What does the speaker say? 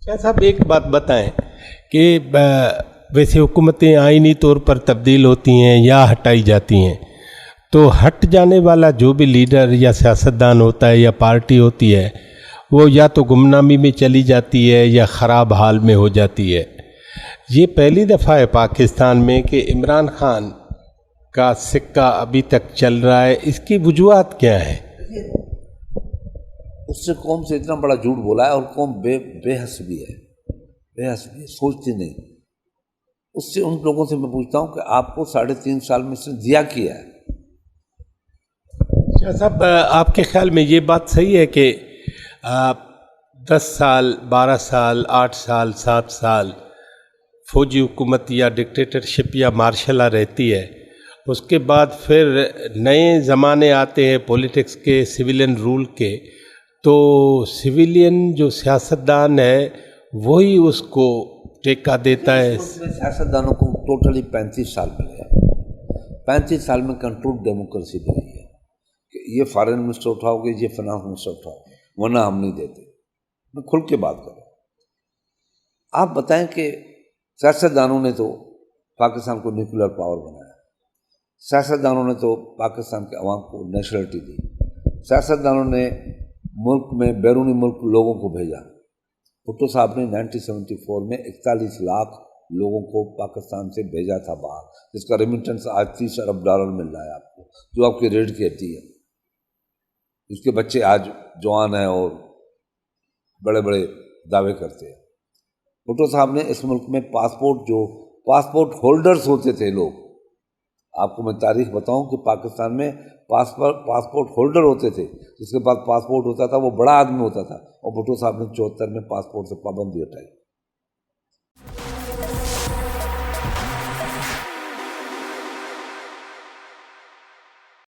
शाह साहब एक बात बताएं कि वैसे हुकूमतें आईनी तौर पर तब्दील होती हैं या हटाई जाती हैं, तो हट जाने वाला जो भी लीडर या सियासतदान होता है या पार्टी होती है वो या तो गुमनामी में चली जाती है या ख़राब हाल में हो जाती है। ये पहली दफ़ा है पाकिस्तान में कि इमरान खान का सिक्का अभी तक चल रहा है, इसकी वजूहात क्या है? उससे कौम से इतना बड़ा झूठ बोला है और कौम बेहस भी है, बेहस भी है, सोचती नहीं। उससे उन लोगों से मैं पूछता हूँ कि आपको 3.5 साल में से दिया किया है। शाह साहब, आपके ख्याल में ये बात सही है कि 10 साल 12 साल 8 साल 7 साल फौजी हुकूमत या डिक्टेटरशिप या मार्शल रहती है, उसके बाद फिर नए ज़माने आते हैं पॉलिटिक्स के, सिविलियन रूल के, तो सिविलियन जो सियासतदान है वही उसको टेका देता है? सियासतदानों को टोटली 35 साल मिले हैं। 35 साल में कंट्रोल डेमोक्रेसी मिली है कि ये फॉरेन मिनिस्टर उठाओगे, ये फाइनेंस मिनिस्टर उठाओगे, वरना हम नहीं देते। मैं खुल के बात करूँ, आप बताएं कि सियासतदानों ने तो पाकिस्तान को न्यूक्लियर पावर बनाया, सियासतदानों ने तो पाकिस्तान के अवाम को नेशनलिटी दी, सियासतदानों ने मुल्क में बैरूनी मुल्क लोगों को भेजा। भुट्टो साहब ने 1974 में 41 लाख लोगों को पाकिस्तान से भेजा था बाहर, जिसका रेमिटेंस आज $30 अरब मिल रहा है आपको, जो आपकी रेट कहती है। उसके बच्चे आज जवान हैं और बड़े बड़े दावे करते हैं। भुट्टो साहब ने इस मुल्क में पासपोर्ट होल्डर्स होते थे लोग, आपको मैं तारीख बताऊं कि पाकिस्तान में पासपोर्ट होल्डर होते थे, जिसके पास पासपोर्ट होता था वो बड़ा आदमी होता था, और भुट्टो साहब ने 74 में पासपोर्ट से पाबंदी हटाई।